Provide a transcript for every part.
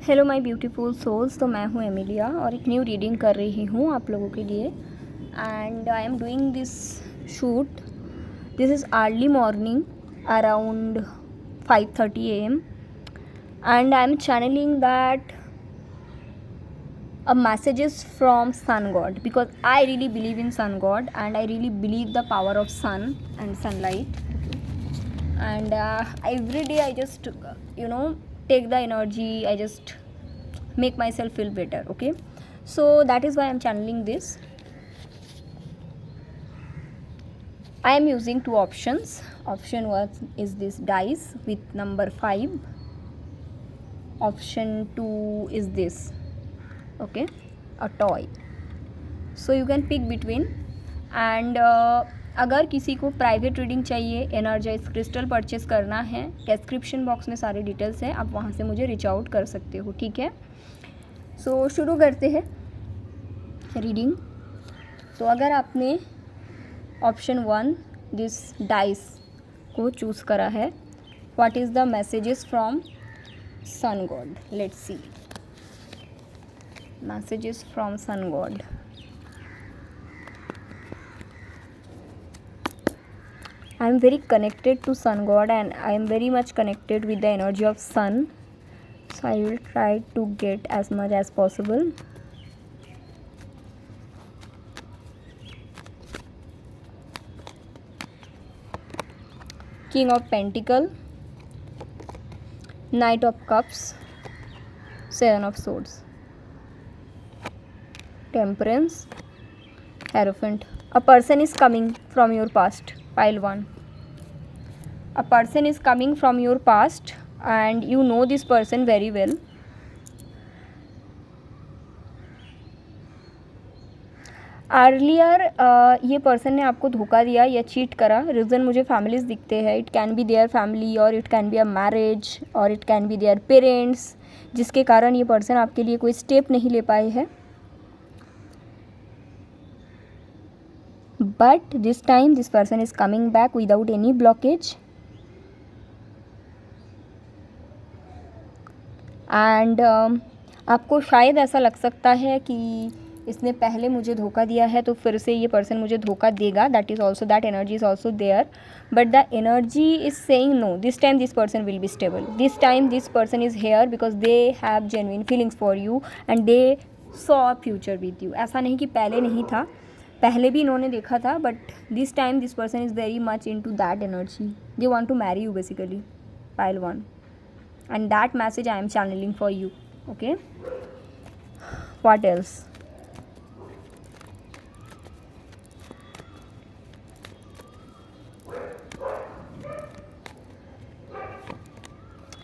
Hello my beautiful souls. तो मैं हूँ एमिलिया और एक न्यू रीडिंग कर रही हूँ आप लोगों के लिए। And I am doing this shoot. This is early morning around 5:30 AM and I am channeling that a messages from sun god, because I really believe in sun god and I really believe the power of sun and sunlight. And every day I just take the energy, I just make myself feel better. Okay, so that is why I'm channeling this. I am using two options. Option 1 is this dice with number 5. Option 2 is this, okay, a toy. So you can pick between. And अगर किसी को private reading चाहिए, energise crystal purchase करना है, description box में सारी details हैं, आप वहाँ से मुझे रीच आउट कर सकते हो। ठीक है, सो शुरू करते हैं रीडिंग। तो अगर आपने ऑप्शन 1 दिस डाइस को चूज़ करा है, what is the messages from sun god? Let's see messages from sun god. I am very connected to sun god and I am very much connected with the energy of sun, so I will try to get as much as possible. King of Pentacle, Knight of Cups, Seven of Swords, Temperance, Hierophant. A person is coming from your past, pile 1. A person is coming from your past and you know this person very well. Earlier ये person ने आपको धोखा दिया या cheat करा। Reason मुझे families दिखते हैं। It can be their family और it can be a marriage और it can be their parents, जिसके कारण ये पर्सन आपके लिए कोई स्टेप नहीं ले पाए हैं। But this time this person is coming back without any blockage and आपको शायद ऐसा लग सकता है कि इसने पहले मुझे धोखा दिया है तो फिर से ये पर्सन मुझे धोखा देगा। That is also, that energy is also there, but the energy is saying no, this time this person will be stable, this time this person is here because they have genuine feelings for you and they saw a future with you. ऐसा नहीं कि पहले नहीं था, पहले भी इन्होंने देखा था, but this time this person is very much into that energy. They want to marry you basically, pile 1, and that message I am channeling for you. Okay, what else?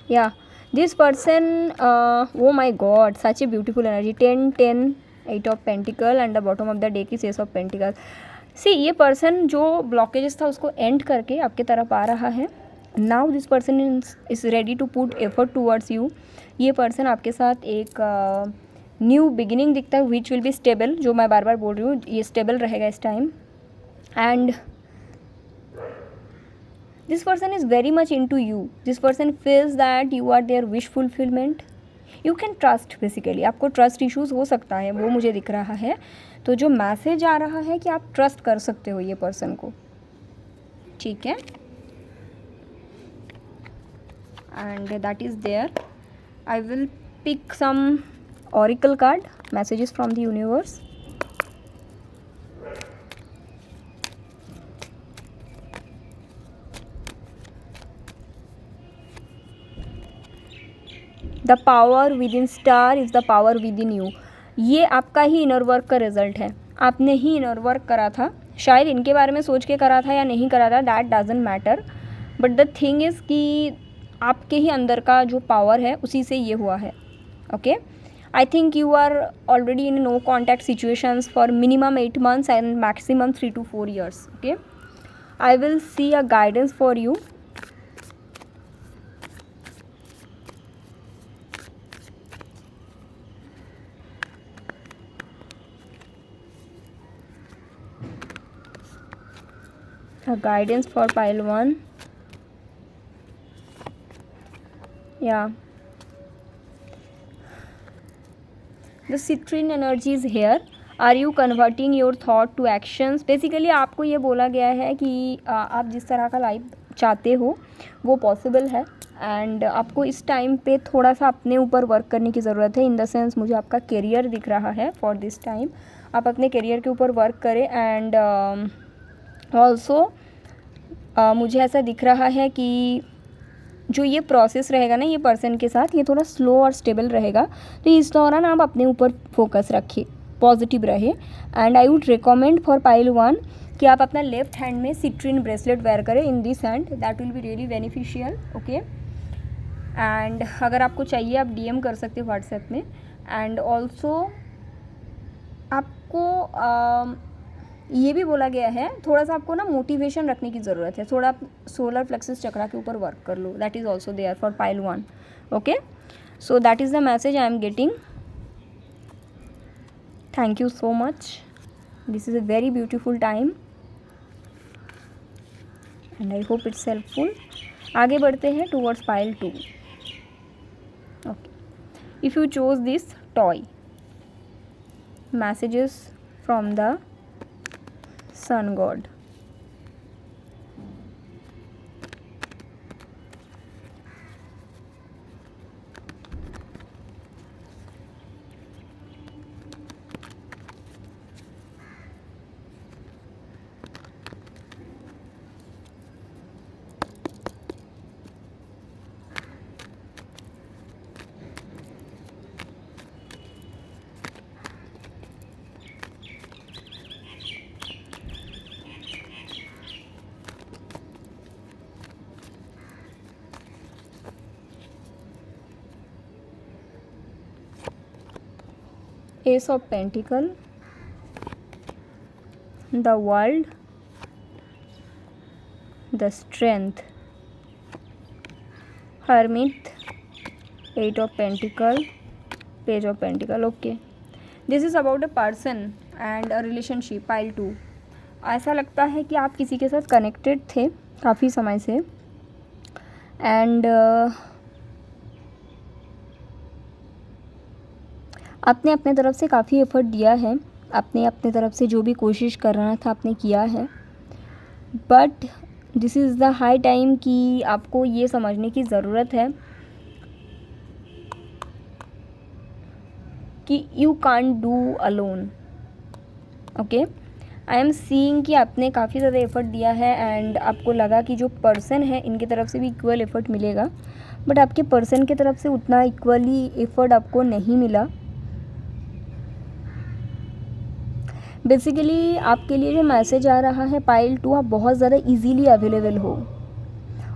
Yeah, this person, oh my god, such a beautiful energy. 10 10 8 of Pentacle and the bottom of the deck is Ace of Pentacles. See, ये person जो blockages था उसको end करके आपके तरफ आ रहा है। Now this person is ready to put effort towards you. ये पर्सन आपके साथ एक न्यू बिगिनिंग दिखता है, विच विल बी स्टेबल, जो मैं बार बार बोल रही हूँ, ये स्टेबल रहेगा इस time. And this person is very much into you. This person feels that you are their wish fulfilment. You can trust, basically आपको ट्रस्ट इश्यूज़ हो सकता है, वो मुझे दिख रहा है। तो जो मैसेज आ रहा है कि आप ट्रस्ट कर सकते हो ये पर्सन को। ठीक है, and that is there. I will pick some oracle card, messages from the universe. The power within star is the power within you. ये आपका ही इनर वर्क का रिजल्ट है। आपने ही इनर वर्क करा था, शायद इनके बारे में सोच के करा था या नहीं करा था, that doesn't matter, but the thing is कि आपके ही अंदर का जो पावर है उसी से ये हुआ है। Okay, I think you are already in no contact situations for minimum 8 months and maximum 3 to 4 years. Okay, I will see a guidance for you. A guidance for pile 1. Yeah, the citrine energy is here, are you converting your thought to actions. Basically आपको ये बोला गया है कि आप जिस तरह का लाइफ चाहते हो वो पॉसिबल है, एंड आपको इस टाइम पे थोड़ा सा अपने ऊपर वर्क करने की ज़रूरत है। इन द सेंस मुझे आपका करियर दिख रहा है फॉर दिस टाइम, आप अपने करियर के ऊपर वर्क करें। एंड ऑल्सो मुझे ऐसा दिख रहा है कि जो ये प्रोसेस रहेगा ना ये पर्सन के साथ, ये थोड़ा स्लो और स्टेबल रहेगा। तो इस दौरान आप अपने ऊपर फोकस रखिए, पॉजिटिव रहे। And I would recommend for pile 1 कि आप अपना लेफ्ट हैंड में सिट्रिन ब्रेसलेट वेयर करें in this hand, that will be really beneficial. Okay, and अगर आपको चाहिए आप डीएम कर सकते हो व्हाट्सएप में। एंड ऑल्सो आपको ये भी बोला गया है थोड़ा सा आपको ना मोटिवेशन रखने की ज़रूरत है, थोड़ा आप सोलर प्लेक्सस चक्रा के ऊपर वर्क कर लो, that is also there for pile 1। Okay, so that is the message I am getting. Thank you so much, this is a very beautiful time and I hope it's helpful. आगे बढ़ते हैं towards pile 2। Okay, if you chose this toy, messages from the sun god। Ace of Pentacle, the World, the Strength, Hermit, 8 of Pentacle, Page of Pentacle. Okay, this is about a person and a relationship, pile 2। ऐसा लगता है कि आप किसी के साथ connected थे काफ़ी समय से, एंड आपने अपने तरफ से काफ़ी एफर्ट दिया है, आपने अपने तरफ से जो भी कोशिश करना था आपने किया है, but this is the high time कि आपको ये समझने की ज़रूरत है कि you can't do alone. Okay, I am seeing कि आपने काफ़ी ज़्यादा एफर्ट दिया है एंड आपको लगा कि जो पर्सन है इनकी तरफ से भी इक्वल एफर्ट मिलेगा, बट आपके पर्सन की तरफ से उतना इक्वली एफर्ट आपको नहीं मिला। बेसिकली आपके लिए जो मैसेज आ रहा है पाइल 2, आप बहुत ज़्यादा इजीली अवेलेबल हो,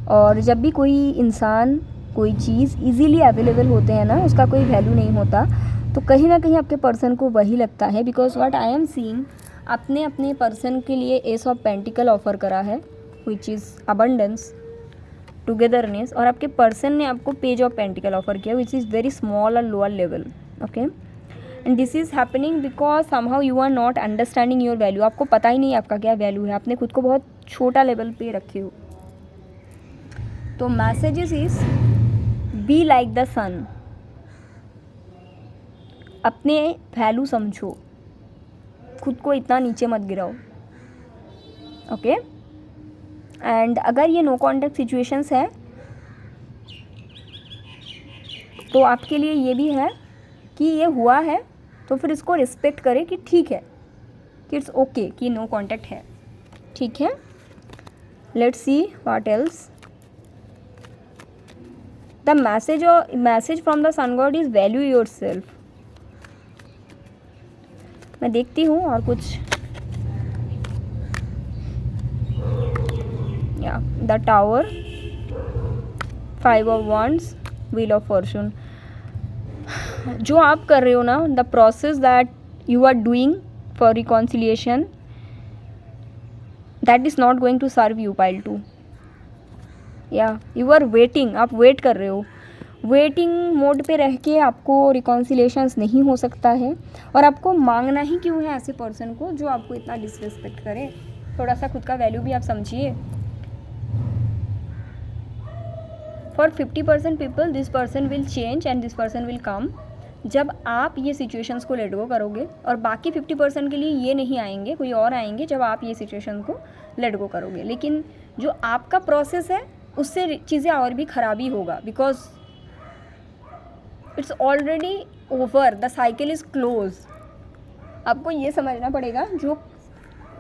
और जब भी कोई इंसान कोई चीज़ इजीली अवेलेबल होते हैं ना, उसका कोई वैल्यू नहीं होता, तो कहीं ना कहीं आपके पर्सन को वही लगता है। Because what I am seeing, आपने अपने पर्सन के लिए एस ऑफ पेंटिकल ऑफर करा है, विच इज़ अबंडेंस, टुगेदरनेस, और आपके पर्सन ने आपको पेज ऑफ पेंटिकल ऑफर किया, विच इज़ वेरी स्मॉल और lower level. Okay, and this is happening because somehow you are not understanding your value. आपको पता ही नहीं आपका क्या वैल्यू है, आपने खुद को बहुत छोटा लेवल पे रखे हो। तो messages is be like the sun, अपने वैल्यू समझो, खुद को इतना नीचे मत गिराओ। ओके, एंड अगर ये नो कॉन्टैक्ट सिचुएशंस है तो आपके लिए ये भी है कि ये हुआ है तो फिर इसको रिस्पेक्ट करें कि ठीक है, कि इट्स ओके कि नो कॉन्टैक्ट है, ठीक है। Let's see what else. The message from the sun god is value yourself. मैं देखती हूँ और कुछ, या the tower, 5 of wands, wheel of fortune. जो आप कर रहे हो ना, the process that you are doing for reconciliation, that is not going to serve you pile 2। या यू आर वेटिंग, आप वेट कर रहे हो, वेटिंग मोड पे रह के आपको रिकॉन्सिलिएशंस नहीं हो सकता है, और आपको मांगना ही क्यों है ऐसे पर्सन को जो आपको इतना डिसरिस्पेक्ट करे। थोड़ा सा खुद का वैल्यू भी आप समझिए। For 50% people, this person will change and this person will come, जब आप ये सिचुएशंस को लेट गो करोगे, और बाकी 50% के लिए ये नहीं आएंगे, कोई और आएंगे जब आप ये सिचुएशन को लेट गो करोगे। लेकिन जो आपका प्रोसेस है उससे चीज़ें और भी ख़राबी होगा, because it's already over, the cycle is close. आपको ये समझना पड़ेगा, जो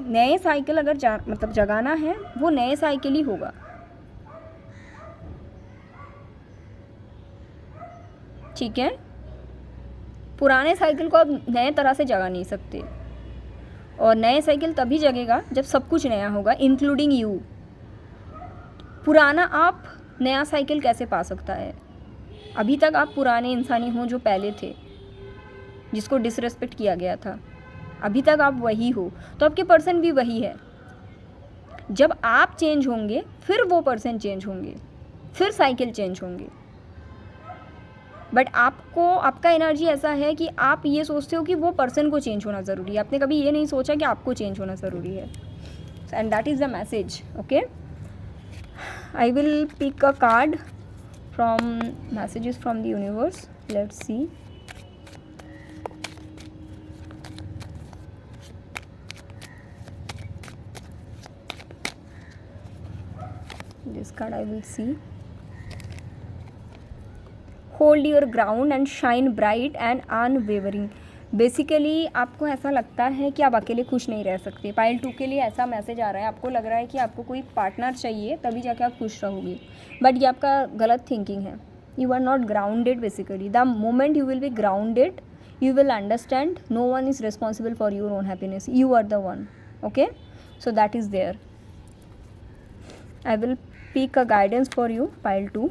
नए साइकिल अगर मतलब जगाना है वो नए साइकिल ही होगा। ठीक है, पुराने साइकिल को आप नए तरह से जगा नहीं सकते, और नए साइकिल तभी जगेगा जब सब कुछ नया होगा, इंक्लूडिंग यू। पुराना आप नया साइकिल कैसे पा सकता है? अभी तक आप पुराने इंसानी हो जो पहले थे, जिसको डिसरेस्पेक्ट किया गया था, अभी तक आप वही हो, तो आपके पर्सन भी वही है। जब आप चेंज होंगे फिर वो पर्सन चेंज होंगे, फिर साइकिल चेंज होंगे। बट आपको, आपका एनर्जी ऐसा है कि आप ये सोचते हो कि वो पर्सन को चेंज होना ज़रूरी है, आपने कभी ये नहीं सोचा कि आपको चेंज होना ज़रूरी है। And that is the message. Okay, I will pick a card from messages from the universe. Let's see. This card I will see. Hold your ground and shine bright and unwavering. Basically आपको ऐसा लगता है कि आप अकेले खुश नहीं रह सकते। पाइल 2 के लिए ऐसा मैसेज आ रहा है, आपको लग रहा है कि आपको कोई पार्टनर चाहिए तभी जाके आप खुश रहोगे, बट ये आपका गलत थिंकिंग है। You are not grounded basically. The moment you will be grounded, you will understand no one is responsible for your own happiness, you are the one. Okay, so that is there. I will pick a guidance for you, pile 2.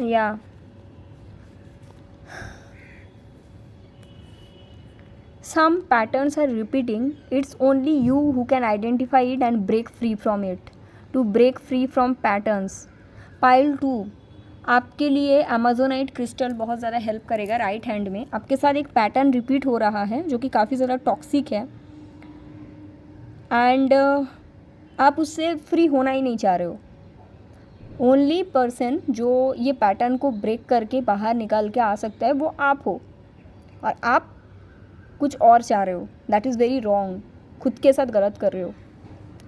Yeah, some patterns are repeating. It's only you who can identify it and break free from it. To break free from patterns. Pile 2 आपके लिए amazonite crystal बहुत ज़्यादा help करेगा। Right hand में आपके साथ एक pattern repeat हो रहा है जो कि काफ़ी ज़्यादा टॉक्सिक है, एंड आप उससे फ्री होना ही नहीं चाह रहे हो। ओनली पर्सन जो ये पैटर्न को ब्रेक करके बाहर निकाल के आ सकता है वो आप हो, और आप कुछ और चाह रहे हो। दैट इज़ वेरी रॉन्ग, खुद के साथ गलत कर रहे हो,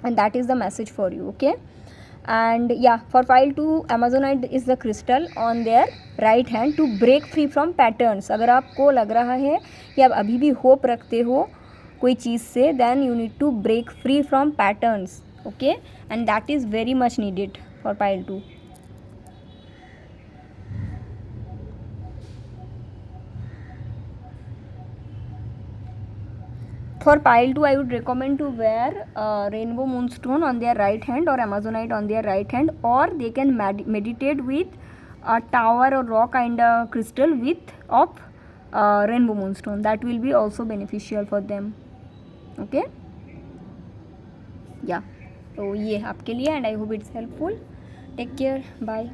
and that is the message for you. Okay, and या for file 2 amazonite is the crystal on their right hand to break free from patterns. अगर आपको लग रहा है कि आप अभी भी होप रखते हो कोई चीज़ से, then you need to break free from patterns. Okay, and that is very much needed for pile 2. For pile 2, I would recommend to wear rainbow moonstone on their right hand or amazonite on their right hand, or they can meditate with a tower or rock and a crystal with of rainbow moonstone. That will be also beneficial for them. Okay, yeah, तो ये आपके लिए, and I hope it's helpful. Take care, bye.